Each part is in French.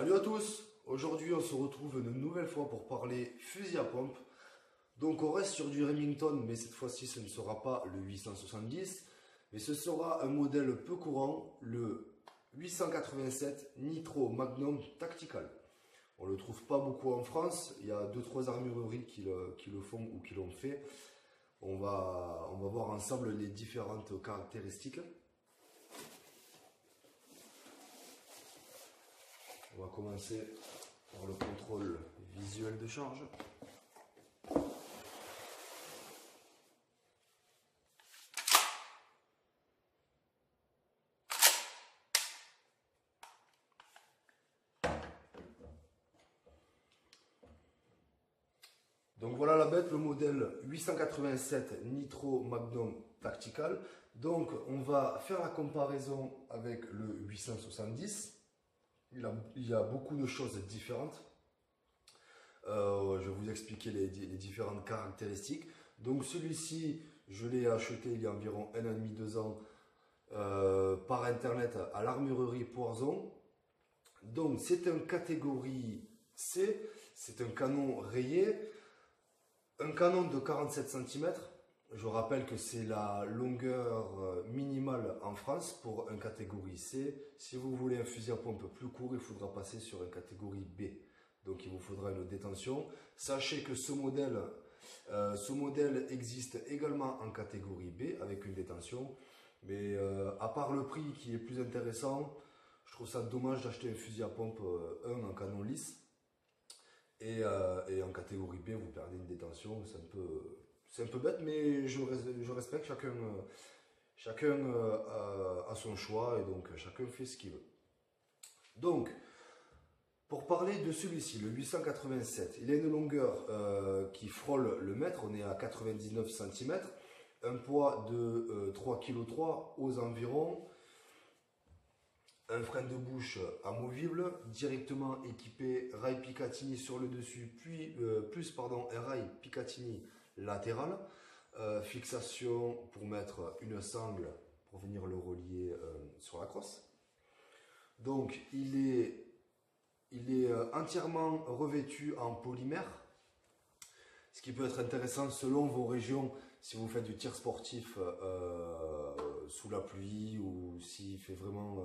Salut à tous. Aujourd'hui on se retrouve une nouvelle fois pour parler fusil à pompe. Donc on reste sur du Remington, mais cette fois-ci ce ne sera pas le 870, mais ce sera un modèle peu courant, le 887 Nitro Magnum Tactical. On ne le trouve pas beaucoup en France, il y a 2-3 armureries qui le font ou qui l'ont fait. On va voir ensemble les différentes caractéristiques. On va commencer par le contrôle visuel de charge. Donc voilà la bête, le modèle 887 Nitro Magnum Tactical. Donc on va faire la comparaison avec le 870. Il y a beaucoup de choses différentes. Je vais vous expliquer les différentes caractéristiques. Donc celui-ci, je l'ai acheté il y a environ 1 an et demi, 2 ans par internet à l'armurerie Poison. Donc c'est un catégorie C, c'est un canon rayé, un canon de 47 cm. Je rappelle que c'est la longueur minimale en France pour un catégorie C. Si vous voulez un fusil à pompe plus court, il faudra passer sur une catégorie B. Donc il vous faudra une détention. Sachez que ce modèle existe également en catégorie B avec une détention. Mais à part le prix qui est plus intéressant, je trouve ça dommage d'acheter un fusil à pompe en canon lisse. Et en catégorie B, vous perdez une détention. C'est un peu bête, mais je respecte. Chacun a son choix et donc chacun fait ce qu'il veut. Donc, pour parler de celui-ci, le 887, il a une longueur qui frôle le mètre, on est à 99 cm, un poids de 3,3 kg aux environs, un frein de bouche amovible, directement équipé rail Picatinny sur le dessus, plus un rail Picatinny latéral, fixation pour mettre une sangle pour venir le relier sur la crosse. Donc il est entièrement revêtu en polymère, ce qui peut être intéressant selon vos régions si vous faites du tir sportif sous la pluie ou s'il fait vraiment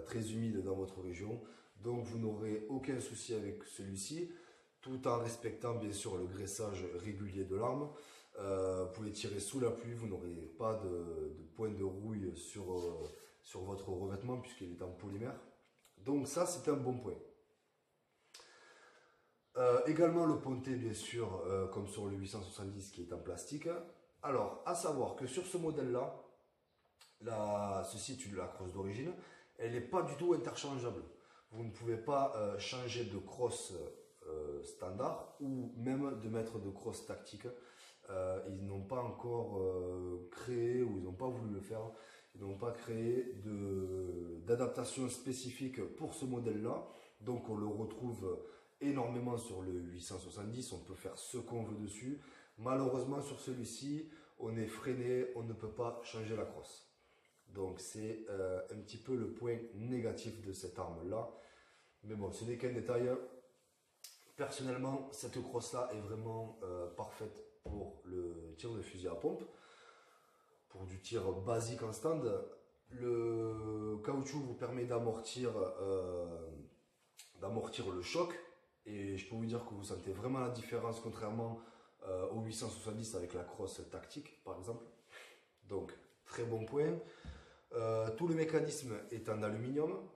très humide dans votre région. Donc vous n'aurez aucun souci avec celui-ci, tout en respectant bien sûr le graissage régulier de l'arme. Vous pouvez tirer sous la pluie, vous n'aurez pas de point de rouille sur votre revêtement puisqu'il est en polymère. Donc ça c'est un bon point. Également le pontet bien sûr comme sur le 870 qui est en plastique. Alors à savoir que sur ce modèle là, ceci est la crosse d'origine, elle n'est pas du tout interchangeable. Vous ne pouvez pas changer de crosse standard ou même de mettre de crosse tactique. Ils n'ont pas encore créé, ou ils n'ont pas voulu le faire, ils n'ont pas créé d'adaptation spécifique pour ce modèle là. Donc on le retrouve énormément sur le 870, on peut faire ce qu'on veut dessus. Malheureusement sur celui-ci, on est freiné, on ne peut pas changer la crosse. Donc c'est un petit peu le point négatif de cette arme là. Mais bon, ce n'est qu'un détail. Personnellement, cette crosse là est vraiment parfaite pour le tir de fusil à pompe. Pour du tir basique en stand, le caoutchouc vous permet d'amortir le choc. Et je peux vous dire que vous sentez vraiment la différence contrairement au 870 avec la crosse tactique par exemple. Donc très bon point. Tout le mécanisme est en aluminium,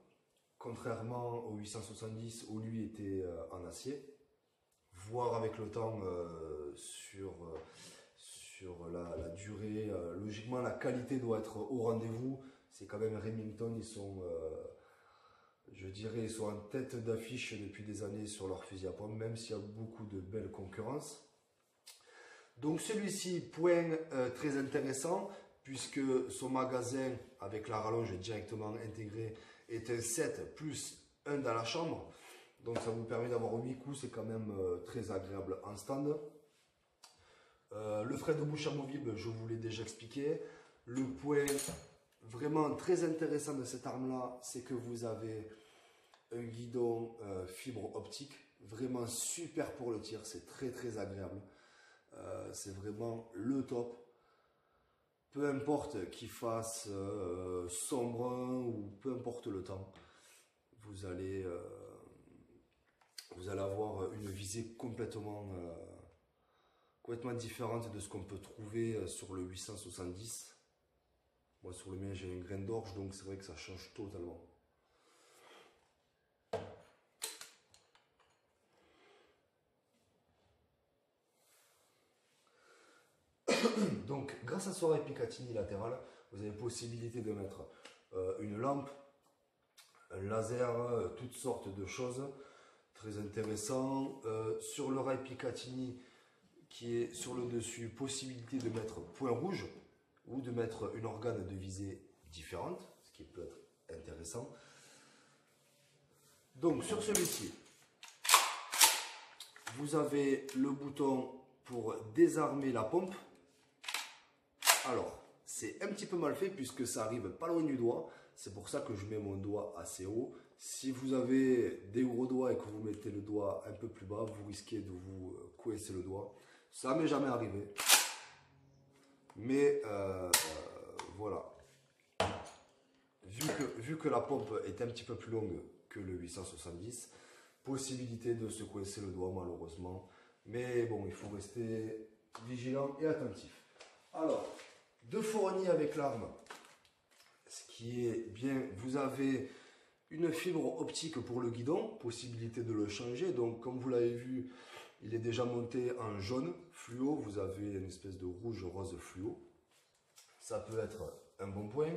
contrairement au 870 où lui était en acier. Voir avec le temps sur la durée, logiquement la qualité doit être au rendez-vous. C'est quand même Remington, je dirais, ils sont en tête d'affiche depuis des années sur leur fusil à pompe, même s'il y a beaucoup de belles concurrences. Donc celui-ci, point très intéressant, puisque son magasin avec la rallonge directement intégrée est un 7 plus 1 dans la chambre. Donc ça vous permet d'avoir 8 coups, c'est quand même très agréable en stand. Le frein de bouche amovible, je vous l'ai déjà expliqué. Le point vraiment très intéressant de cette arme là, c'est que vous avez un guidon fibre optique, vraiment super pour le tir, c'est très agréable. C'est vraiment le top. Peu importe qu'il fasse sombre ou peu importe le temps, vous allez avoir une visée complètement différente de ce qu'on peut trouver sur le 870. Moi sur le mien j'ai un grain d'orge, donc c'est vrai que ça change totalement. Donc grâce à ce rail Picatinny latéral, vous avez possibilité de mettre une lampe, un laser, toutes sortes de choses. Très intéressant. Sur le rail Picatinny qui est sur le dessus, possibilité de mettre point rouge ou de mettre une organe de visée différente, ce qui peut être intéressant. Donc sur celui-ci, vous avez le bouton pour désarmer la pompe. Alors, c'est un petit peu mal fait puisque ça arrive pas loin du doigt. C'est pour ça que je mets mon doigt assez haut. Si vous avez des gros doigts et que vous mettez le doigt un peu plus bas, vous risquez de vous coincer le doigt. Ça m'est jamais arrivé. Mais voilà. Vu que la pompe est un petit peu plus longue que le 870, possibilité de se coincer le doigt malheureusement. Mais bon, il faut rester vigilant et attentif. Alors, de fourni avec l'arme, ce qui est bien, vous avez une fibre optique pour le guidon, possibilité de le changer. Donc comme vous l'avez vu, il est déjà monté en jaune fluo, vous avez une espèce de rouge rose fluo. Ça peut être un bon point.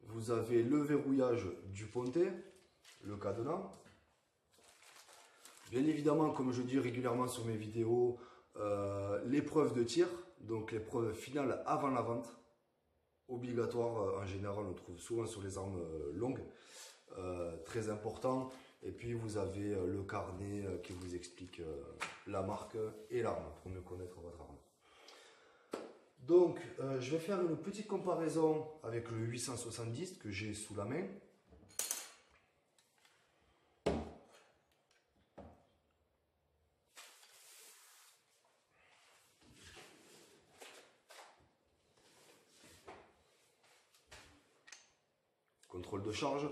Vous avez le verrouillage du pontet, le cadenas. Bien évidemment, comme je dis régulièrement sur mes vidéos, l'épreuve de tir, donc l'épreuve finale avant la vente, obligatoire. En général on le trouve souvent sur les armes longues, très important. Et puis vous avez le carnet qui vous explique la marque et l'arme pour mieux connaître votre arme. Donc je vais faire une petite comparaison avec le 870 que j'ai sous la main. Contrôle de charge.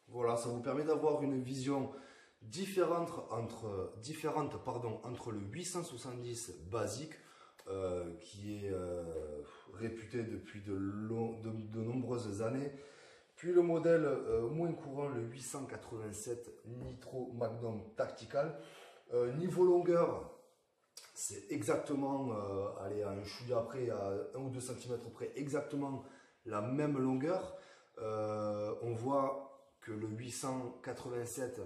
Voilà, ça vous permet d'avoir une vision différente entre le 870 basique, qui est réputé depuis de nombreuses années, puis le modèle moins courant, le 887 Nitro Magnum Tactical. Niveau longueur, c'est exactement, allez, à un chouïa près, à 1 ou 2 cm près, exactement la même longueur. On voit que le 887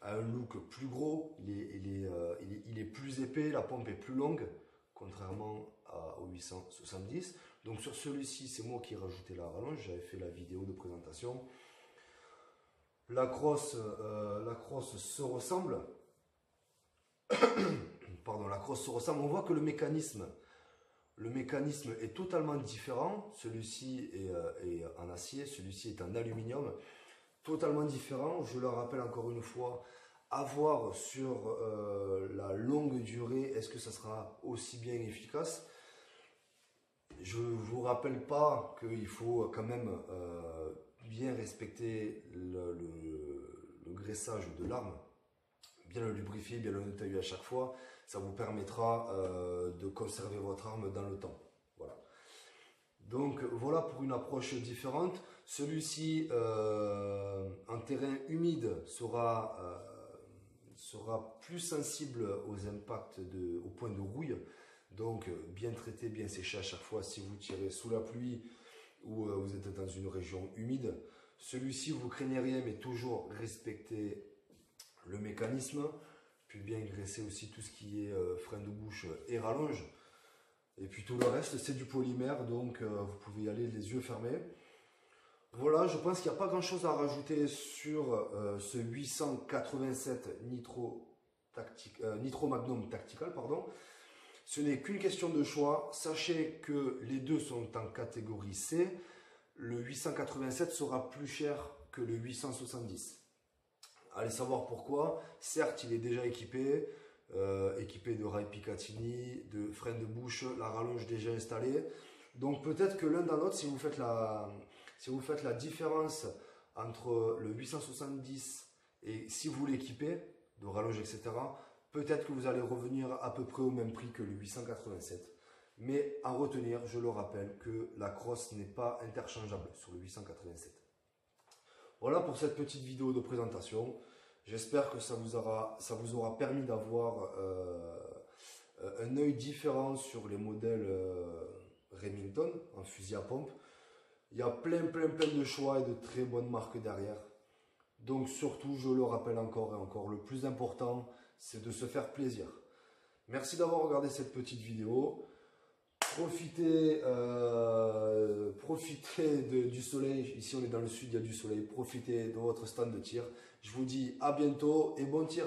a un look plus gros, il est plus épais, la pompe est plus longue, contrairement au 870. Donc sur celui-ci, c'est moi qui ai rajouté la rallonge, j'avais fait la vidéo de présentation. La crosse se ressemble. Pardon, la crosse se ressemble. On voit que le mécanisme est totalement différent. Celui-ci est en acier, celui-ci est en aluminium. Totalement différent. Je le rappelle encore une fois, à voir sur la longue durée, est-ce que ça sera aussi bien efficace? Je ne vous rappelle pas qu'il faut quand même bien respecter le graissage de l'arme, bien le lubrifier, bien le nettoyer à chaque fois. Ça vous permettra de conserver votre arme dans le temps. Voilà. Donc voilà pour une approche différente. Celui-ci en terrain humide sera plus sensible aux impacts, au point de rouille. Donc bien traité, bien séché à chaque fois si vous tirez sous la pluie ou vous êtes dans une région humide. Celui-ci, vous craignez rien, mais toujours respecter le mécanisme. Puis bien graisser aussi tout ce qui est frein de bouche et rallonge. Et puis tout le reste, c'est du polymère, donc vous pouvez y aller les yeux fermés. Voilà, je pense qu'il n'y a pas grand chose à rajouter sur ce 887 Nitro Magnum Tactical, pardon. Ce n'est qu'une question de choix. Sachez que les deux sont en catégorie C. Le 887 sera plus cher que le 870. Allez savoir pourquoi. Certes, il est déjà équipé, équipé de rails Picatinny, de freins de bouche, la rallonge déjà installée. Donc peut-être que l'un dans l'autre, si vous faites la différence entre le 870 et si vous l'équipez, de rallonge, etc., peut-être que vous allez revenir à peu près au même prix que le 887. Mais à retenir, je le rappelle, que la crosse n'est pas interchangeable sur le 887. Voilà pour cette petite vidéo de présentation. J'espère que ça vous aura permis d'avoir un œil différent sur les modèles Remington en fusil à pompe. Il y a plein de choix et de très bonnes marques derrière. Donc surtout, je le rappelle encore et encore, le plus important, c'est de se faire plaisir. Merci d'avoir regardé cette petite vidéo. Profitez du soleil. Ici, on est dans le sud, il y a du soleil. Profitez de votre stand de tir. Je vous dis à bientôt et bon tir.